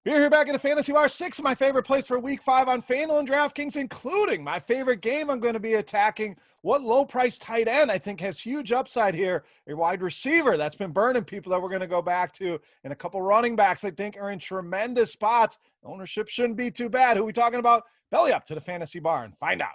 We're here back in the Fantasy Bar. 6 of my favorite plays for Week 5 on FanDuel and DraftKings, including my favorite game I'm going to be attacking. What low-price tight end I think has huge upside here. A wide receiver that's been burning people that we're going to go back to. And a couple running backs I think are in tremendous spots. Ownership shouldn't be too bad. Who are we talking about? Belly up to the Fantasy Bar and find out.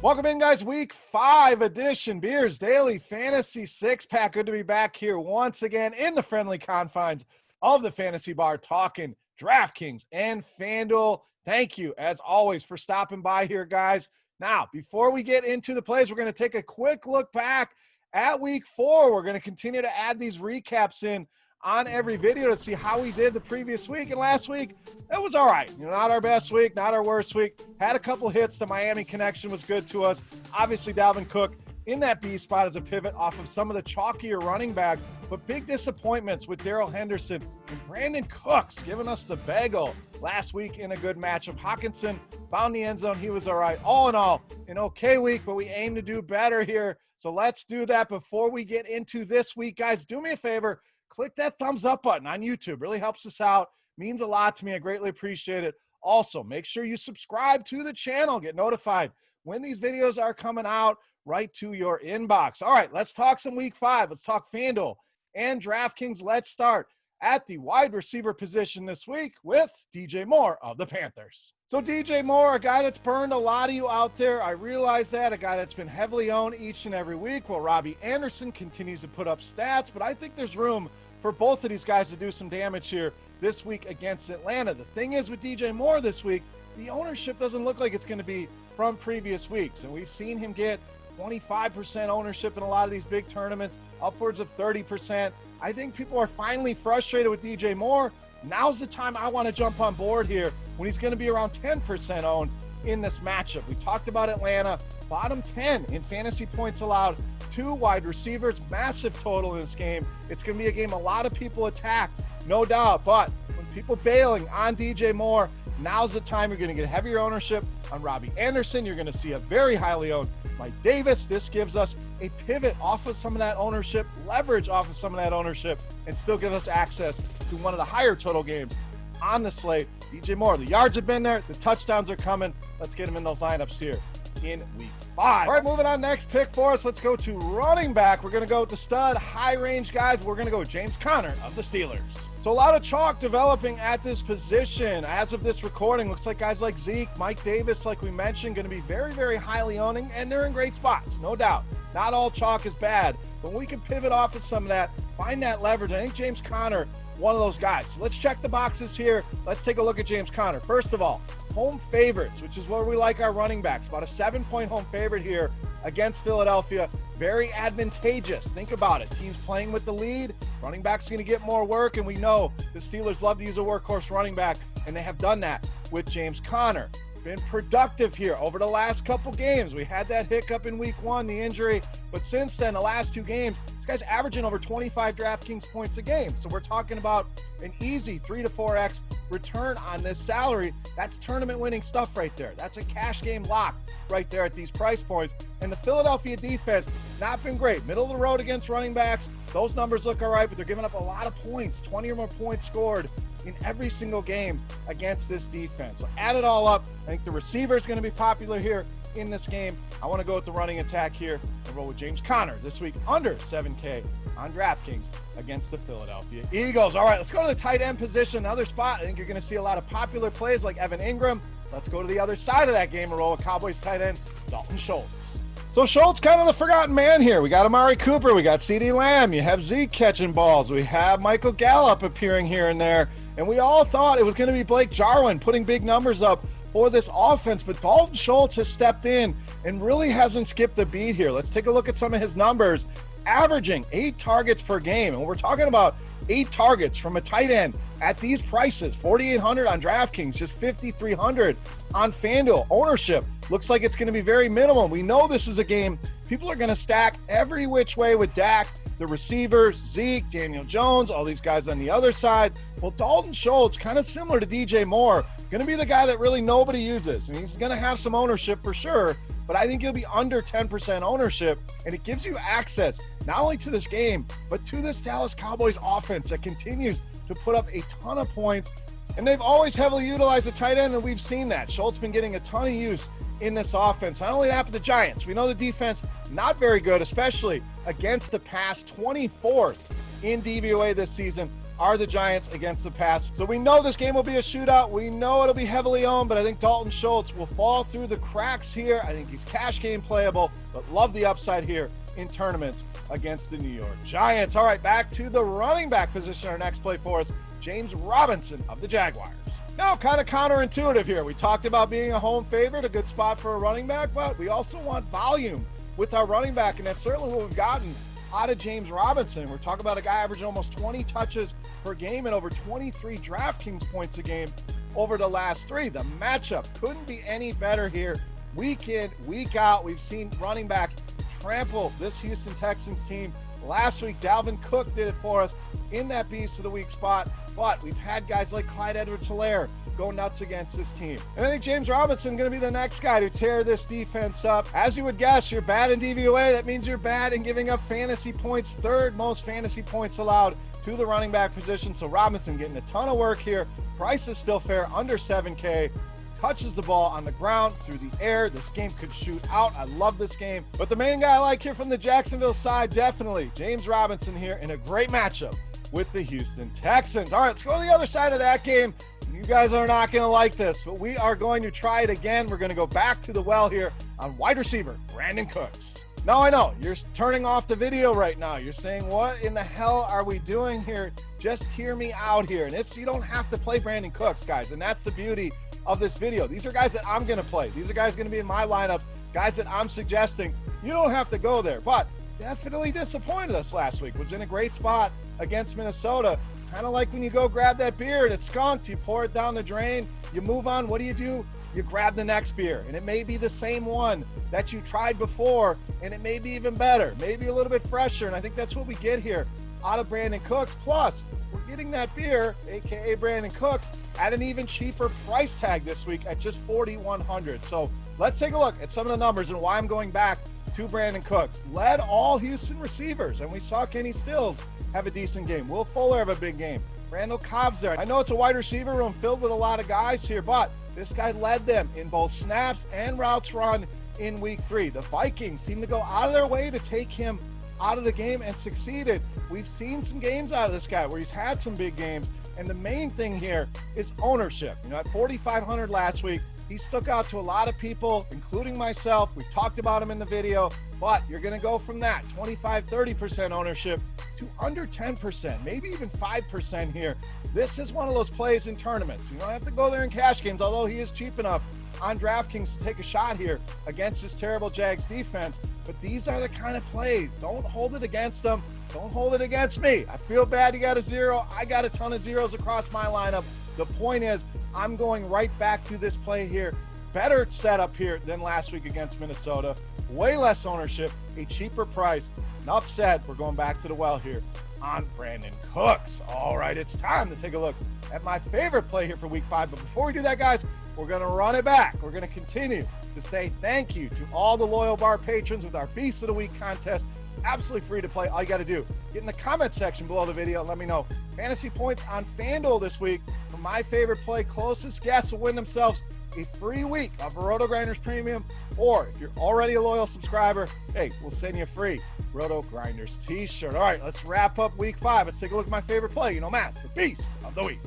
Welcome in, guys. Week 5 edition, Beers Daily Fantasy 6-pack. Good to be back here once again in the friendly confines of the Fantasy Bar, talking DraftKings and FanDuel. Thank you, as always, for stopping by here, guys. Now, before we get into the plays, we're going to take a quick look back at Week 4. We're going to continue to add these recaps in on every video to see how we did the previous week. And last week, it was all right. Not our best week, not our worst week. Had a couple hits. The Miami connection was good to us. Obviously, Dalvin Cook in that B spot as a pivot off of some of the chalkier running backs, but big disappointments with Darrell Henderson and Brandon Cooks giving us the bagel last week in a good matchup. Hawkinson found the end zone. He was all right. All in all, an okay week, but we aim to do better here. So let's do that. Before we get into this week, guys, do me a favor. Click that thumbs up button on YouTube. Really helps us out. Means a lot to me. I greatly appreciate it. Also, make sure you subscribe to the channel. Get notified when these videos are coming out right to your inbox. All right, let's talk some Week 5. Let's talk FanDuel and DraftKings. Let's start at the wide receiver position this week with DJ Moore of the Panthers. So DJ Moore, a guy that's burned a lot of you out there. I realize that. A guy that's been heavily owned each and every week while Robbie Anderson continues to put up stats. But I think there's room for both of these guys to do some damage here this week against Atlanta. The thing is with DJ Moore this week, the ownership doesn't look like it's going to be from previous weeks. And we've seen him get 25% ownership in a lot of these big tournaments, upwards of 30%. I think people are finally frustrated with DJ Moore. Now's the time I want to jump on board here when he's going to be around 10% owned in this matchup. We talked about Atlanta, bottom 10 in fantasy points allowed. 2 wide receivers, massive total in this game. It's going to be a game a lot of people attack, no doubt. But when people bailing on DJ Moore, now's the time you're going to get heavier ownership on Robbie Anderson. You're going to see a very highly owned Mike Davis. This gives us a pivot off of some of that ownership, leverage off of some of that ownership, and still give us access to one of the higher total games on the slate. DJ Moore, the yards have been there. The touchdowns are coming. Let's get him in those lineups here in Week 5. All right, moving on. Next pick for us. Let's go to running back. We're going to go with the stud, high-range guys. We're going to go with James Conner of the Steelers. So a lot of chalk developing at this position. As of this recording, looks like guys like Zeke, Mike Davis, like we mentioned, going to be very, very highly owning, and they're in great spots, no doubt. Not all chalk is bad, but we can pivot off of some of that, find that leverage. I think James Conner, one of those guys. So let's check the boxes here. Let's take a look at James Conner. First of all, home favorites, which is where we like our running backs. About a 7-point home favorite here against Philadelphia. Very advantageous. Think about it. Teams playing with the lead. Running back's going to get more work, and we know the Steelers love to use a workhorse running back, and they have done that with James Conner. Been productive here over the last couple games. We had that hiccup in Week 1, the injury, but since then, the last 2 games, this guy's averaging over 25 DraftKings points a game. So we're talking about an easy 3 to 4x return on this salary. That's tournament winning stuff right there. That's a cash game lock right there at these price points. And the Philadelphia defense, not been great. Middle of the road against running backs. Those numbers look all right, but they're giving up a lot of points, 20 or more points scored in every single game against this defense. So add it all up, I think the receiver is going to be popular here in this game. I want to go with the running attack here and roll with James Conner this week under 7K on DraftKings against the Philadelphia Eagles. All right, let's go to the tight end position. Another spot, I think you're going to see a lot of popular plays like Evan Ingram. Let's go to the other side of that game and roll with Cowboys tight end Dalton Schultz. So Schultz, kind of the forgotten man here. We got Amari Cooper, we got CeeDee Lamb, you have Zeke catching balls, we have Michael Gallup appearing here and there, and we all thought it was going to be Blake Jarwin putting big numbers up for this offense, but Dalton Schultz has stepped in and really hasn't skipped a beat here. Let's take a look at some of his numbers. Averaging 8 targets per game, and we're talking about 8 targets from a tight end at these prices, 4,800 on DraftKings, just 5,300 on FanDuel. Ownership looks like it's going to be very minimal. We know this is a game people are going to stack every which way with Dak, the receivers, Zeke, Daniel Jones, all these guys on the other side. Well, Dalton Schultz, kind of similar to DJ Moore, going to be the guy that really nobody uses. And he's going to have some ownership for sure, but I think he'll be under 10% ownership, and it gives you access not only to this game, but to this Dallas Cowboys offense that continues to put up a ton of points. And they've always heavily utilized a tight end, and we've seen that. Schultz been getting a ton of use in this offense. Not only that, but the Giants. We know the defense not very good, especially against the pass. 24th in DVOA this season are the Giants against the pass. So we know this game will be a shootout. We know it'll be heavily owned, but I think Dalton Schultz will fall through the cracks here. I think he's cash game playable, but love the upside here in tournaments against the New York Giants. All right, back to the running back position. Our next play for us, James Robinson of the Jaguars. Now, kind of counterintuitive here. We talked about being a home favorite, a good spot for a running back, but we also want volume with our running back, and that's certainly what we've gotten out of James Robinson. We're talking about a guy averaging almost 20 touches per game and over 23 DraftKings points a game over the last 3. The matchup couldn't be any better here. Week in, week out, we've seen running backs trample this Houston Texans team. Last week, Dalvin Cook did it for us in that Beast of the Week spot, but we've had guys like Clyde Edwards-Helaire go nuts against this team. And I think James Robinson going to be the next guy to tear this defense up. As you would guess, you're bad in DVOA. That means you're bad in giving up fantasy points, third most fantasy points allowed to the running back position. So Robinson getting a ton of work here. Price is still fair, under 7K. Touches the ball on the ground, through the air. This game could shoot out. I love this game. But the main guy I like here from the Jacksonville side, definitely James Robinson here in a great matchup with the Houston Texans. All right, let's go to the other side of that game. You guys are not going to like this, but we are going to try it again. We're going to go back to the well here on wide receiver, Brandon Cooks. Now, I know you're turning off the video right now. You're saying, what in the hell are we doing here? Just hear me out here. And you don't have to play Brandon Cooks, guys. And that's the beauty of this video. These are guys that I'm going to play. These are guys going to be in my lineup, guys that I'm suggesting. You don't have to go there, but definitely disappointed us last week. Was in a great spot against Minnesota. Kind of like when you go grab that beer and it's skunked, you pour it down the drain, you move on. What do? You grab the next beer, and it may be the same one that you tried before, and it may be even better, maybe a little bit fresher. And I think that's what we get here out of Brandon Cooks. Plus, we're getting that beer, aka Brandon Cooks, at an even cheaper price tag this week at just $4,100. So let's take a look at some of the numbers and why I'm going back to Brandon Cooks. Led all Houston receivers, and we saw Kenny Stills have a decent game. Will Fuller have a big game. Randall Cobb's there. I know it's a wide receiver room filled with a lot of guys here, but this guy led them in both snaps and routes run in week 3. The Vikings seem to go out of their way to take him out of the game and succeeded. We've seen some games out of this guy where he's had some big games, and the main thing here is ownership. You know, at 4,500 last week, he stuck out to a lot of people, including myself. We've talked about him in the video, but you're going to go from that 25, 30% ownership to under 10%, maybe even 5% here. This is one of those plays in tournaments. You don't have to go there in cash games, although he is cheap enough on DraftKings to take a shot here against this terrible Jags defense. But these are the kind of plays. Don't hold it against them. Don't hold it against me. I feel bad you got a 0. I got a ton of zeros across my lineup. The point is, I'm going right back to this play here. Better setup here than last week against Minnesota. Way less ownership, a cheaper price. Enough said, we're going back to the well here on Brandon Cooks. All right, it's time to take a look at my favorite play here for week 5. But before we do that, guys, we're going to run it back. We're going to continue to say thank you to all the loyal bar patrons with our Beast of the Week contest. Absolutely free to play. All you got to do, get in the comment section below the video and let me know fantasy points on FanDuel this week for my favorite play. Closest guests will win themselves a free week of RotoGrinders Premium, or if you're already a loyal subscriber, hey, we'll send you a free RotoGrinders t-shirt. All right, let's wrap up week 5. Let's take a look at my favorite play. You know, Mass, the Beast of the Week.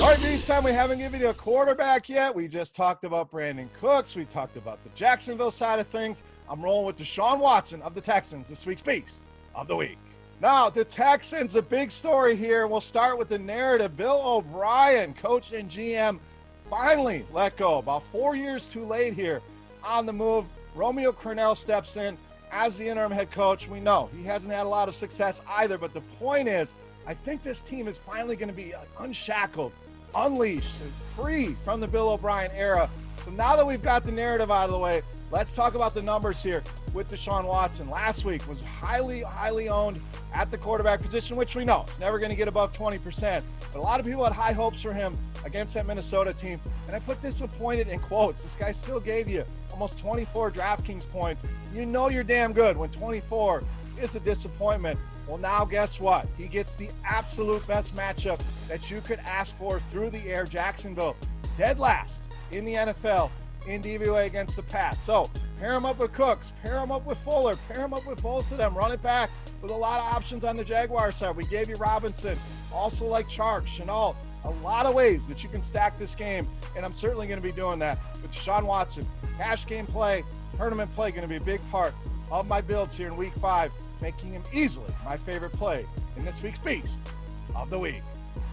All right, this time we haven't given you a quarterback yet. We just talked about Brandon Cooks. We talked about the Jacksonville side of things. I'm rolling with Deshaun Watson of the Texans, this week's Beast of the Week. Now, the Texans, a big story here. We'll start with the narrative. Bill O'Brien, coach and GM, finally let go. About 4 years too late here on the move. Romeo Crennel steps in as the interim head coach. We know he hasn't had a lot of success either, but the point is, I think this team is finally going to be unshackled, unleashed, and free from the Bill O'Brien era. So now that we've got the narrative out of the way, let's talk about the numbers here. with Deshaun Watson. Last week was highly owned at the quarterback position, which we know is never going to get above 20%. But a lot of people had high hopes for him against that Minnesota team. And I put disappointed in quotes. This guy still gave you almost 24 DraftKings points. You know you're damn good when 24 is a disappointment. Well, now guess what? He gets the absolute best matchup that you could ask for through the air. Jacksonville, dead last in the NFL in DVOA against the pass. So pair him up with Cooks, pair him up with Fuller, pair him up with both of them. Run it back with a lot of options on the Jaguar side. We gave you Robinson, also like Chark, Chenault. A lot of ways that you can stack this game, and I'm certainly going to be doing that with Deshaun Watson. Cash game play, tournament play going to be a big part of my builds here in Week 5, making him easily my favorite play in this week's Beast of the Week.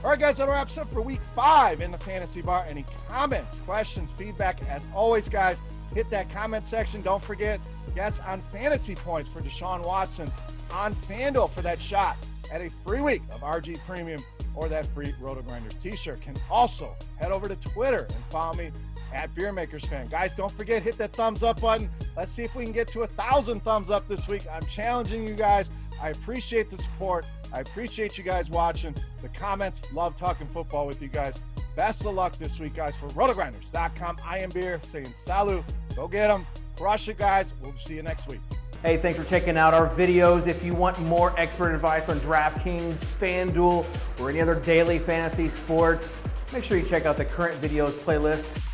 All right, guys, that wraps up for Week 5 in the Fantasy Bar. Any comments, questions, feedback, as always, guys, hit that comment section. Don't forget, guess on fantasy points for Deshaun Watson on FanDuel for that shot at a free week of RG Premium or that free RotoGrinders t-shirt. Can also head over to Twitter and follow me at Beermakersfan. Guys, don't forget, hit that thumbs up button. Let's see if we can get to 1,000 thumbs up this week. I'm challenging you guys. I appreciate the support. I appreciate you guys watching. The comments, love talking football with you guys. Best of luck this week, guys, for RotoGrinders.com. I am Beer saying salut. Go get them. Crush it, guys. We'll see you next week. Hey, thanks for checking out our videos. If you want more expert advice on DraftKings, FanDuel, or any other daily fantasy sports, make sure you check out the current videos playlist